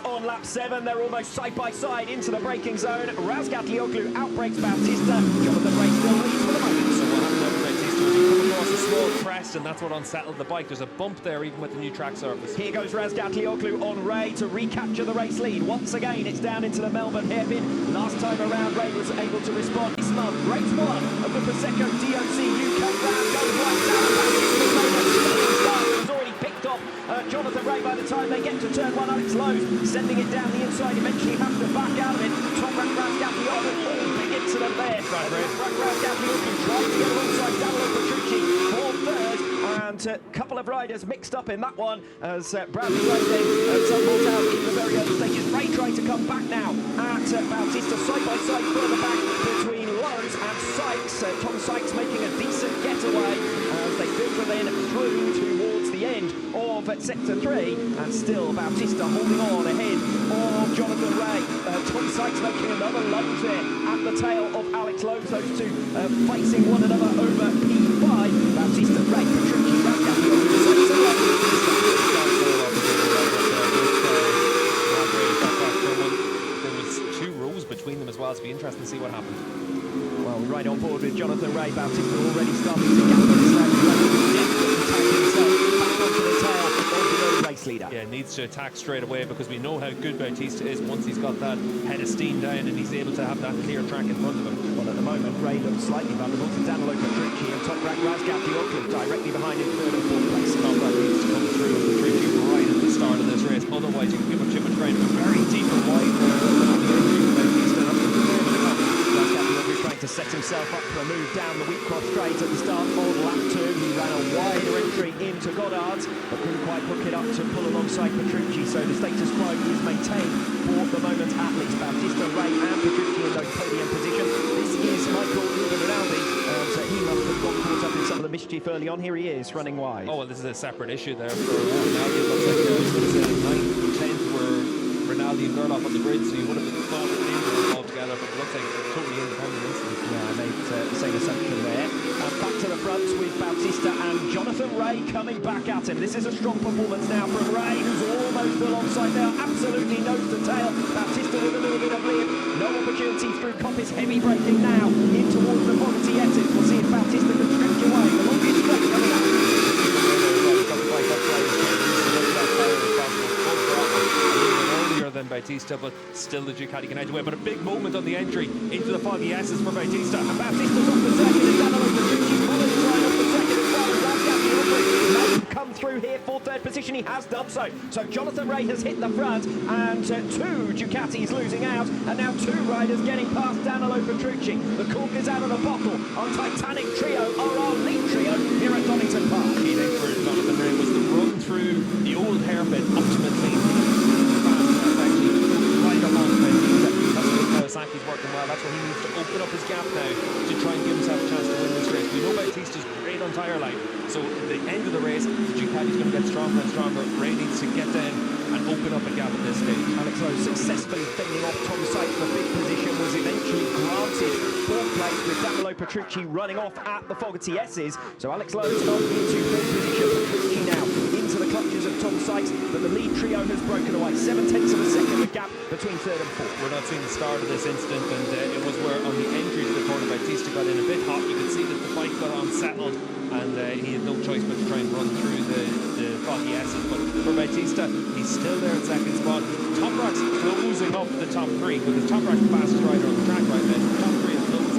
On lap 7, they're almost side by side into the braking zone. Razgatlıoğlu outbrakes Bautista. Jonathan Ray still leads for the moment. So what happened over Bautista was he come across a small crest, and that's what unsettled the bike. There's a bump there even with the new track surface. Here goes Razgatlıoğlu on Ray to recapture the race lead. Once again, it's down into the Melbourne Hairpin. Last time around, Ray was able to respond. This month, race 1 of the Prosecco DOC UK round goes right down. Bautista's start was already picked off Jonathan Ray by the time they get to turn 1. Alex Lowe's sending it down the inside, eventually has to back out of it. Toprak Razgatlıoğlu, big incident there. Toprak Razgatlıoğlu trying to get alongside Prix for third, and a couple of riders mixed up in that one as Bradley Ray tumbled out in the very early stages. Ray trying to come back now at Bautista, side by side further back between Lowe's and Sykes. Tom Sykes making a decent getaway as they filter then through towards the end of sector 3, and still Bautista holding on ahead of Jonathan Ray. Tom Sykes making another lunge there at the tail of Alex Lowe's. Those two facing one another over P5. Bautista, Ray, Petrucci, There was 2 rows between them as well. It's be interesting to see what happened. Well, right on board with Jonathan Ray. Bautista already starting to gap on his left. Back onto the tail of the race leader. Yeah, needs to attack straight away because we know how good Bautista is once he's got that head of steam down and he's able to have that clear track in front of him. Well, at the moment, Ray looks slightly vulnerable to Petrucci and Toprak Razgatlıoğlu directly behind in 3rd and 4th place. Toprak needs to come through with Petrucci right at the start of this race. Otherwise, you can give him too much ground. Very deep and wide trying to set himself up for a move down the Wheatcross straight at the start of lap 2. He ran a wider entry into Goddard's, but couldn't quite hook it up to pull alongside Petrucci, so the status quo is maintained for the moment at least. Bautista, Ray and Petrucci in those podium positions. This is Michael Rinaldi, so he must have got caught up in some of the mischief early on. Here he is, running wide. Oh, well, this is a separate issue there for Rinaldi. It looks like there was 9th and 10th were Rinaldi and Gerloff on the grid, so you would have thought that they were involved together, but it looks like a totally independent incident. Yeah, I made the same assumption there. Back to the front with Bautista and Jonathan Ray coming back at him. This is a strong performance now from Ray, who's almost alongside there, absolutely nose to tail. Bautista with a little bit of lead. No opportunity through Coppice, heavy braking now in towards the Poverty exit. We'll see if Bautista can stretch away. The longest stretch coming up. Than Bautista, but still the Ducati can edge away. But a big moment on the entry into the foggy S's for Bautista. And Bautista's off the second, and Danilo Petrucci follows right off the second as well. Razgatlıoğlu may come through here for 3rd position. He has done so. So Jonathan Ray has hit the front, and 2 Ducatis losing out, and now 2 riders getting past Danilo Petrucci. The cork is out of the bottle on Titanic Trio, or our lead trio here at Donington Park. Key thing for Jonathan Ray was the run through the old hairpin ultimately. Kawasaki's working well. That's where he needs to open up his gap now to try and give himself a chance to win this race. We know Bautista's great on tyre life, so at the end of the race, the Ducati's going to get stronger and stronger. Ray needs to get down and open up a gap at this stage. Alex Lowe successfully fending off Tom Sykes. The big position was eventually granted 4th place with Danilo Petrucci running off at the Fogarty S's. So Alex Lowe's gone into 3rd position. Petrucci now into the clutches of Tom Sykes, but the lead trio has broken away. 7/10 of a second, the gap between 3rd and 4th. We're not seeing the start of this incident, and it was where on the entry to the corner Bautista got in a bit hot. You could see that the bike got unsettled, and he had no choice but to try and run through the foggy S's. But for Bautista, he's still there at 2nd spot. Toprak's closing up the top 3 because Toprak's the fastest rider on the track right now. The top 3 is closing.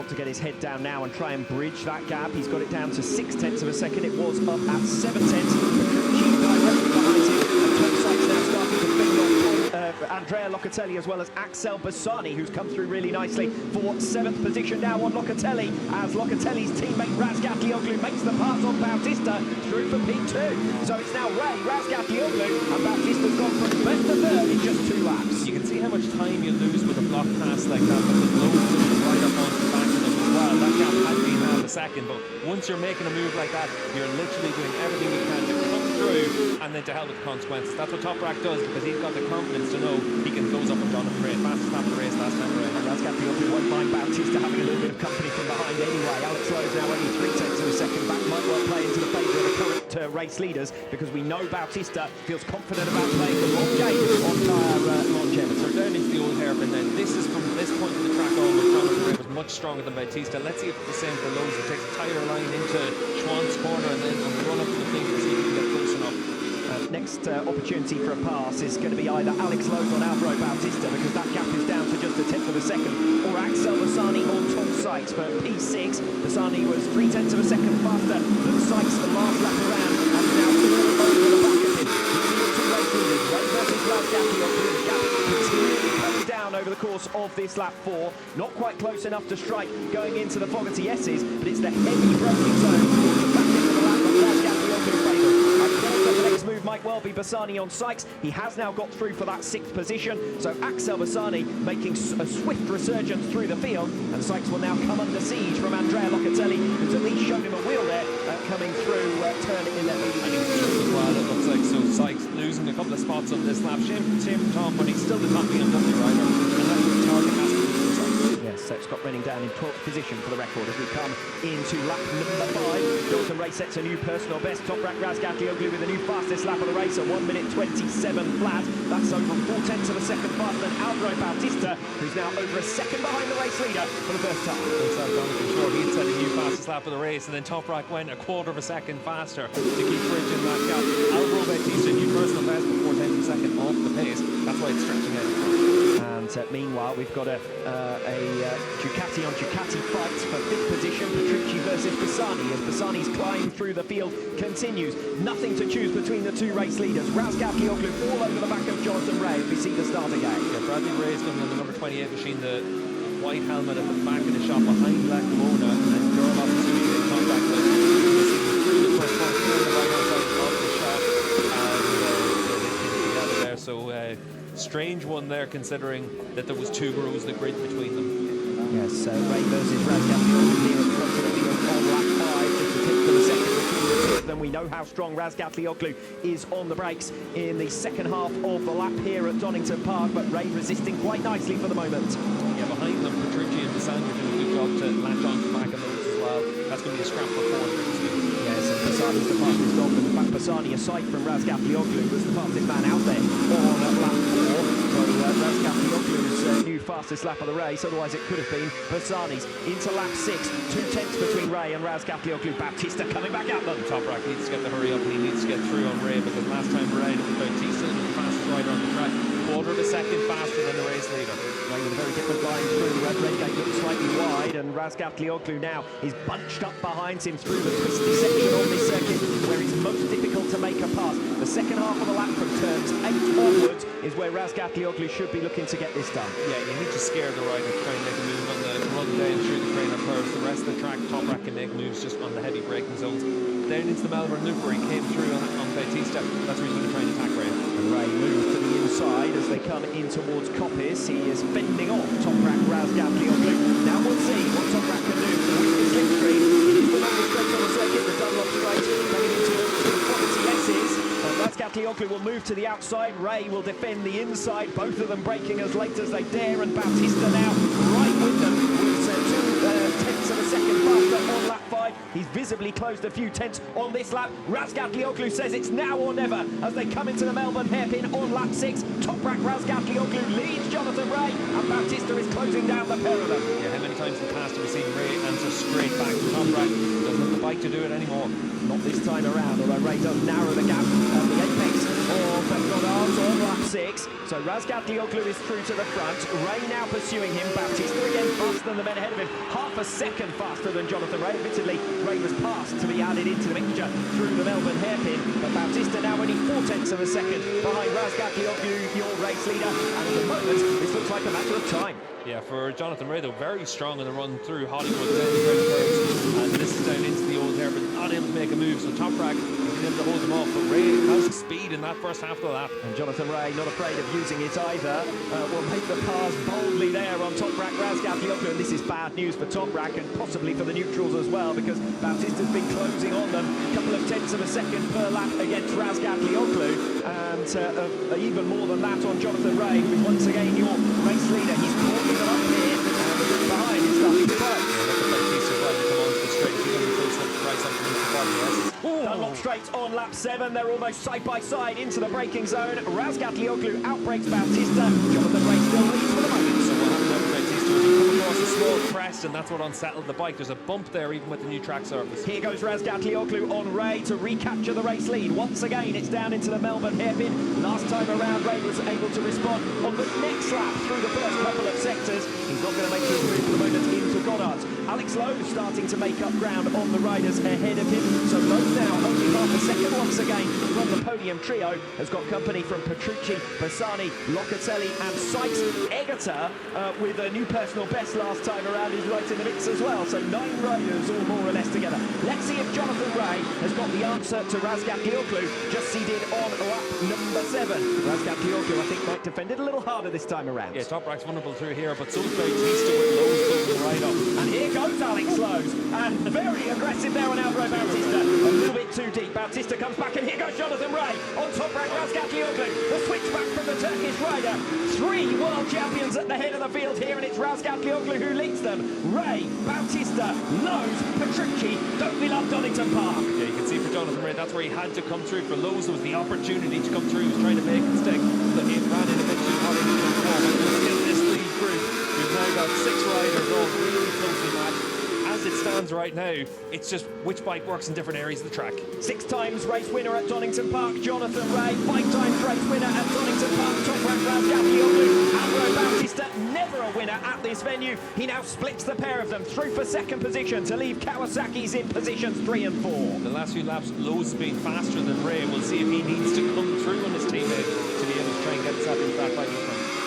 To get his head down now and try and bridge that gap. He's got it down to 6/10 of a second. It was up at 7/10. Petrucci directly behind him, and Tom Sykes now starting to fend off Andrea Locatelli as well as Axel Bassani, who's come through really nicely for 7th position now on Locatelli, as Locatelli's teammate Razgatlıoğlu makes the pass on Bautista through for P2. So it's now Ray, Razgatlıoğlu, and Bautista's gone from 1st to 3rd in just 2 laps. You can see how much time you lose with a block pass like that, but the load is right up onto the back of them as well. That gap had been half a second, but once you're making a move like that, you're literally doing everything you can to come through and then to hell with the consequences. That's what Toprak does, because he's got the confidence to know he can close up on Donington Park. Fastest lap of the race last time around. Razgatlıoğlu won't mind Bautista having a little bit of company from behind anyway. Alex Lowe's now only 3/10 of a second back. Might well play into the favour of the current race leaders, because we know Bautista feels confident about playing the long game on tyre longevity. They're down into the old hairpin then. This is from this point of the track onward. Donington Park was much stronger than Bautista. Let's see if it's the same for Lowe's. He takes a tighter line into Schwann's corner and then on the run up to the finish to see if he can get close enough. Next opportunity for a pass is going to be either Alex Lowe's on Alvaro Bautista, because that gap is down to just a 10th of a second, or Axel Bassani on Tom Sykes for P6. Bassani was 3/10 of a second faster than Sykes the last lap around, and now all over the back of him. He's two race leaders, Ray versus Razgatlıoğlu. The gap continually comes down over the course of this lap 4. Not quite close enough to strike going into the Fogarty S's, but it's the heavy braking zone towards the back end of the lap that Razgatlıoğlu favours. The next move might well be Bassani on Sykes. He has now got through for that 6th position, so Axel Bassani making a swift resurgence through the field, and Sykes will now come under siege from Andrea Iannone, who's at least shown him a wheel there coming through turn 11. I think it's as well, it looks like. So Sykes losing a couple of spots on this lap. Shame for Tom, but he's still the top BMW rider, and that's what the target has to be for Sykes. Yes, so Scott running down in 12th position for the record as we come into lap number 5. Dalton Ray sets a new personal best. Toprak Razgatlıoğlu with a new fastest lap of the race, a 1:27 flat. That's over 4/10 of a second faster than Alvaro Bautista, who's now over a second behind the race leader for the first time. Sure, he set a new fastest lap of the race, and then Toprak went a quarter of a second faster to keep bridging that gap. Alvaro Bautista, new personal best before 10th of a second off the pace. That's why it's stretching out. And meanwhile, we've got a Ducati on Ducati fight for 5th position, Prix versus Bassani, as Bassani's climb through the field continues. Nothing to choose between the two race leaders. Razgatlıoğlu all over the back of Jonathan Ray as we see the start again. Yeah, Bradley Ray's coming on the number 28 machine, the white helmet at the back of the shop behind Black Mona, and Durlov is doing a contact with through the first point on the right hand side of the shop, and together there. So strange one there, considering that there was 2 rows of grid between them. Yes, Ray versus Razgatlıoğlu here at the front of the field on lap 5, just a 10th of a second between the two of them. We know how strong Razgatlıoğlu is on the brakes in the second half of the lap here at Donington Park, but Ray resisting quite nicely for the moment. Yeah, behind them, Prix and Bassani are doing a good job to latch on to the back of those as well. That's going to be a scrap for 4. Yes, and Bassani's the fastest dog, but in fact Bassani, aside from Razgatlıoğlu, was the fastest man out there on lap 4. So Razgatlıoğlu's new fastest lap of the race, otherwise it could have been Bassani's. Into lap 6, 2/10 between Ray and Razgatlıoğlu. Bautista coming back at them. Toprak needs to get the hurry up, and he needs to get through on Ray, because last time around it was Bautista, who was the fastest rider on the track, quarter of a second faster than the race leader. Ray with a very different line through. The red gate looks slightly wide, and Razgatlıoğlu now is bunched up behind him through the twisty section on this circuit, where it's most difficult to make a pass. The second half of the lap from turns 8 onwards is where Razgatlıoğlu should be looking to get this done. Yeah, you need to scare the rider to try and make a move on the run down through the trainer curves. The rest of the track, Toprak can make moves just on the heavy braking zones. Down into the Melbourne Loop where he came through on Bautista. That's where he's going to try and attack Ray. And Ray moves to the inside as they come in towards Coppice. He is fending off Toprak Razgatlıoğlu. Now we'll see what Toprak can do with the slipstream. It is the longest straight on the circuit, the Dunlop straight, coming into the Fogarty S's. Razgatlıoğlu will move to the outside. Ray will defend the inside. Both of them braking as late as they dare, and Bautista now right with them. With 2/10 of a second faster on lap 5. He's visibly closed a few tenths on this lap. Razgatlıoğlu says it's now or never as they come into the Melbourne Hairpin on lap 6. Toprak Razgatlıoğlu leads Jonathan Ray, and Bautista is closing down the pair of them. Yeah, how many times in the past have we seen Ray answer straight back to Toprak? Doesn't have the bike to do it anymore. Not this time around, although Ray does narrow the gap at the apex of Godard's on lap 6. So Razgatlıoğlu is through to the front. Ray now pursuing him. Bautista again faster than the men ahead of him. Half a second faster than Jonathan Ray. Admittedly, Ray was passed to be added into the mixture through the Melbourne Hairpin. But Bautista now only 4/10 of a second behind Razgatlıoğlu, your race leader. And at the moment, this looks like a matter of time. Yeah, for Jonathan Ray, though, very strong in the run through Hollywood down the curves. And this is down into the old hairpin, not able to make a move. So Toprak, in been able to hold them off, but Ray has speed in that first half of the lap. And Jonathan Ray, not afraid of using it either, will make the pass boldly there on Toprak Razgatlıoğlu. And this is bad news for Toprak and possibly for the neutrals as well, because Bautista's been closing on them. A couple of tenths of a second per lap against Razgatlıoğlu, and even more than that on Jonathan Ray, who is once again your race leader. He's calling them up here, and behind is starting to fight. Dunlop straight on lap 7. They're almost side by side into the braking zone. Razgatlıoğlu outbrakes Bautista. Jonathan Ray still leads for the moment. So what happened over Bautista was he come across a small crest, and that's what unsettled the bike. There's a bump there even with the new track surface. Here goes Razgatlıoğlu on Ray to recapture the race lead. Once again, it's down into the Melbourne Hairpin. Last time around, Ray was able to respond on the next lap through the first couple of sectors. He's not going to make his move for the moment into Goddard. Alex Lowe starting to make up ground on the riders ahead of him. So Lowe now only half a second once again from the podium trio. Has got company from Petrucci, Bassani, Locatelli and Sykes. Egerter with a new personal best last time around is right in the mix as well. So 9 riders all more or less together. Let's see if Jonathan Ray has got the answer to Razgatlıoğlu, just as he did on lap number 7. Razgatlıoğlu, I think, might defend it a little harder this time around. Yeah, Toprak's vulnerable through here, but so is Bautista with Lowe's closing right up. And here goes Alex Lowe's, and very aggressive there on Andrea Bautista. A little bit too deep. Bautista comes back, and here goes Jonathan Ray on Toprak Razgatlıoğlu. The switch back from the Turkish rider. 3 world champions at the head of the field here, and it's Razgatlıoğlu who leads them. Ray, Bautista, Lowe's, Petrucci. Don't we love Donington Park? Yeah, you can see for Jonathan Ray, that's where he had to come through. For Lowe's, it was the opportunity to come through. He was trying to make it stick, but he ran in a bit too hot into the wall. But still, this lead group, we've now got 6 riders all really closely matched. As it stands right now, it's just which bike works in different areas of the track. 6 times race winner at Donington Park, Jonathan Ray. 5 times race winner at Donington Park, Toprak Razgatlıoğlu. Andrea Bautista, never a winner at this venue. He now splits the pair of them through for second position to leave Kawasaki's in positions 3 and 4. The last few laps, Lowe's been faster than Ray. We'll see if he needs to come through on his teammate to be able to try and get himself into that fight.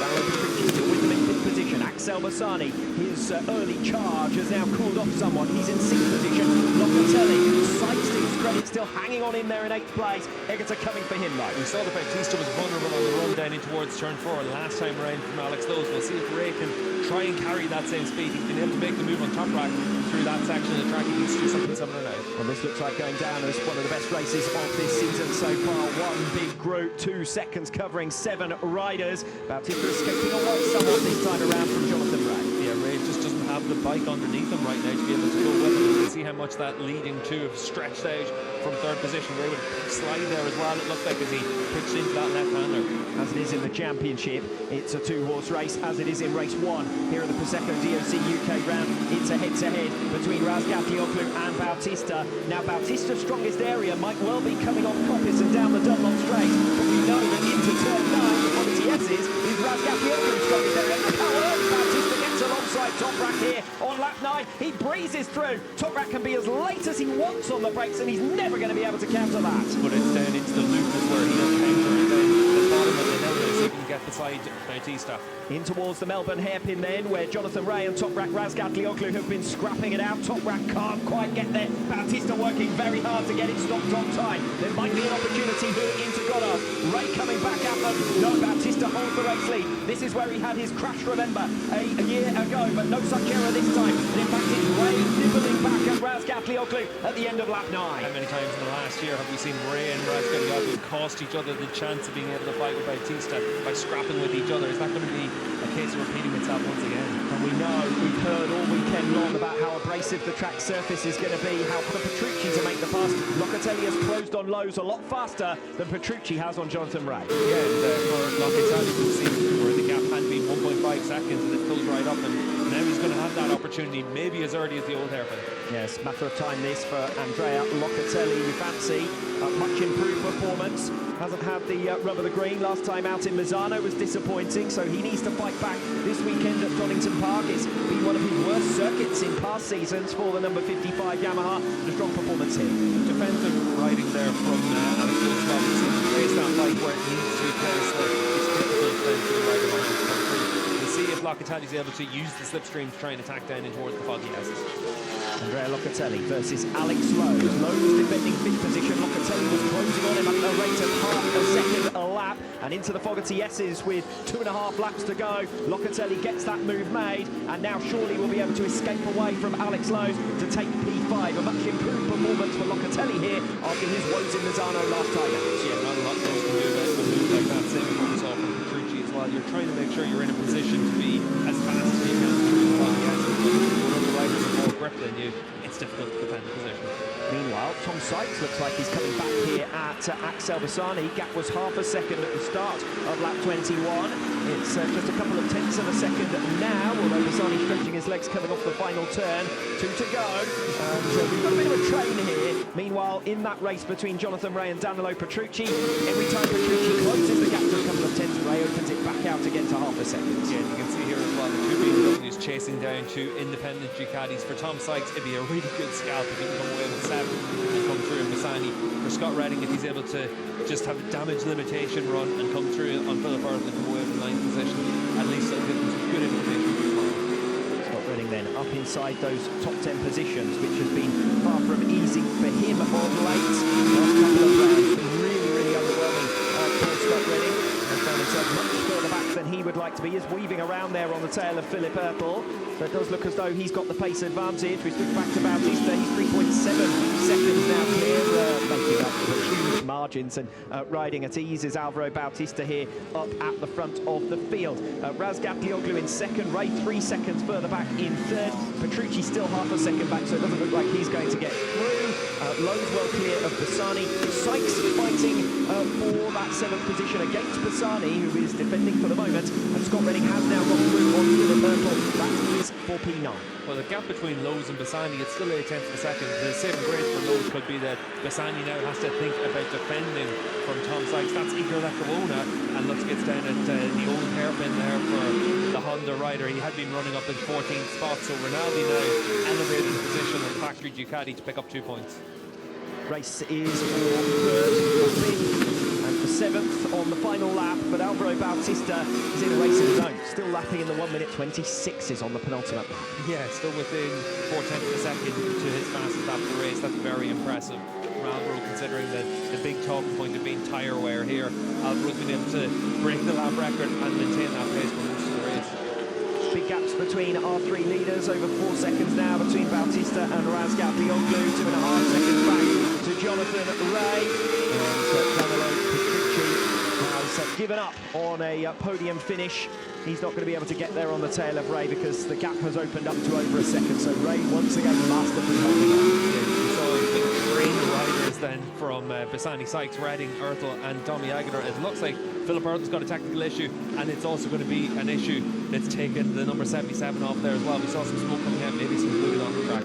Petrucci still with them in 5th position. Axel Bassani, his early charge has now cooled off somewhat. He's in 6th position. Locatelli, Sykes to his credit, still hanging on in there in 8th place. Egerter coming for him though. We saw that Bautista was vulnerable on the run down in towards turn 4 last time around from Alex Lowe's. We'll see if Ray can try and carry that same speed. He's been able to make the move on Toprak through that section of the track. He needs to do something similar now. Well, this looks like going down as one of the best races of this season so far. One big group, 2 seconds covering 7 riders. Bautista escaping away somewhat this time around from Jonathan Ray. Yeah, Ray just doesn't have the bike underneath him right now to be able to go with him. You can see how much that leading 2 have stretched out from 3rd position. Ray with a slide there as well, it looked like, as he pitched into that left-hander. As it is in the championship, it's a 2-horse race, as it is in race 1. Here at the Prosecco DOC UK round, it's a head-to-head between Razgatlıoğlu and Bautista. Now, Bautista's strongest area might well be coming off Coppice and down the Dunlop straight, but we know that into turn 9 on the TS's is Razgatlıoğlu's strongest area. Look how early Bautista gets alongside Toprak here on lap 9. He breezes through. Toprak can be as late as he wants on the brakes, and he's never going to be able to counter that. But it's down into the loop is where he does counter, and then the bottom of the hill is he can get beside Bautista. In towards the Melbourne Hairpin then, where Jonathan Ray and Toprak Razgatlıoğlu have been scrapping it out. Toprak can't quite get there. Bautista working very hard to get it stopped on time. There might be an opportunity here into Goddard. Ray coming back at them. No, Bautista holds the race lead. This is where he had his crash, remember, a year ago, but no such error this time. And in fact, it's Ray nibbling back at Razgatlıoğlu at the end of lap 9. How many times in the last year have we seen Ray and Razgatlıoğlu cost each other the chance of being able to fight with Bautista by scrapping with each other? Is that going to be a case of repeating itself once again? And we know, we've heard all weekend long about how abrasive the track surface is going to be, how for Petrucci to make the pass. Locatelli has closed on Lowe's a lot faster than Petrucci has on Jonathan Ray. Yeah, and for Locatelli, you can see where the gap had been 1.5 seconds, and it goes right up, and now he's going to have that opportunity, maybe as early as the old hairpin. Yes, matter of time this for Andrea Locatelli. You fancy a much improved performance. Hasn't had the rub of the green. Last time out in Misano was disappointing, so he needs to fight back this weekend at Donington Park. It's been one of his worst circuits in past seasons for the number 55 Yamaha. A strong performance here. Defensive riding there from Alex Lowe's. He plays that bike where it needs to be placed. It's difficult then for the rider to come through. We'll see if Locatelli's able to use the slipstream to try and attack down in towards the foggy S's. Andrea Locatelli versus Alex Lowe. Lowe was defending fifth position. Locatelli was closing on him at a rate of half a second a lap. And into the Fogarty S's with 2.5 laps to go. Locatelli gets that move made, and now surely will be able to escape away from Alex Lowe to take P5. A much improved performance for Locatelli here after his woes in Lozano last time out. Yeah, not a lot Lowe can do about a move like that. Same as what we saw from Petrucci as well. You're trying to make sure you're in a position to be as fast as you can through the Fogarty S's. When other riders have more grip than you, it's difficult to defend the position. Meanwhile, Tom Sykes looks like he's coming back here at Axel Bassani. Gap was half a second at the start of lap 21. It's just a couple of tenths of a second now, although Bassani stretching his legs coming off the final turn. 2 to go. So we've got a bit of a train here. Meanwhile, in that race between Jonathan Rea and Danilo Petrucci, every time Petrucci closes the gap to a couple of tenths, Rea opens it back out again to half a second. Yeah, you can see here as well, the two BMWs chasing down two independent Ducatis. For Tom Sykes, it'd be a really good scalp if he can come away with 7 and come through in Bassani. For Scott Redding, if he's able to just have a damage limitation run and come through on Philip Earth and come away with 9th position, at least it'll give him some good information for tomorrow. Scott Redding then up inside those top 10 positions, which has been far from easy for him of late. Last couple of rounds, really underwhelming for Scott Redding. Has found himself much further back than he would like to be. He's weaving around there on the tail of Philip Erpel. So it does look as though he's got the pace advantage. We switch back to Bautista. He's 3.7 seconds now clear, making up the huge margins and riding at ease is Alvaro Bautista here up at the front of the field. Razgatlıoğlu in second, Rea 3 seconds further back in third. Petrucci still half a second back, so it doesn't look like he's going to get through. Lowe's well clear of Bassani. Sykes fighting for that 7th position against Bassani, who is defending for the moment. And Scott Redding has now got through on Philip Erpel. That is for P9. Well, the gap between Lowe's and Bassani, it's still 8 tenths of a second. The saving grace for Lowe's could be that Bassani now has to think about defending from Tom Sykes. That's Igor Lecavona, and looks gets down at the old hairpin there for the Honda rider. He had been running up in 14th spot, so Rinaldi now elevating position on factory Ducati to pick up 2 points. Race is for third and for 7th on the final lap, but Alvaro Bautista is in a race of his own, still lapping in the 1:26 on the penultimate lap. Yeah, still within 4 tenths of a second to his fastest lap of the race. That's very impressive. Alvaro, considering the big talking point of being tyre wear here, Alvaro's been able to break the lap record and maintain that pace for most of the race. Big gaps between our 3 leaders, over 4 seconds now between Bautista and Razgatlıoğlu, 2.5 seconds back to Jonathan Rea. And Danilo Petrucci has given up on a podium finish. He's not going to be able to get there on the tail of Rea because the gap has opened up to over a second. So Rea once again masterfully holding on. Yeah, so the train riders then from Bassani, Sykes, Redding, Ertl and Domi Aguilar. It looks like Philip Ertl's got a technical issue, and it's also going to be an issue that's taken the number 77 off there as well. We saw some smoke coming out, maybe some fluid on the track.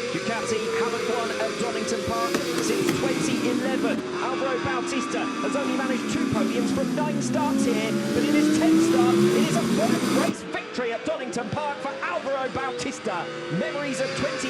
Ducati haven't won at Donington Park since 2011. Alvaro Bautista has only managed 2 podiums from 9 starts here, but in his 10th start, it is a 3rd race victory at Donington Park for Alvaro Bautista. Memories of 20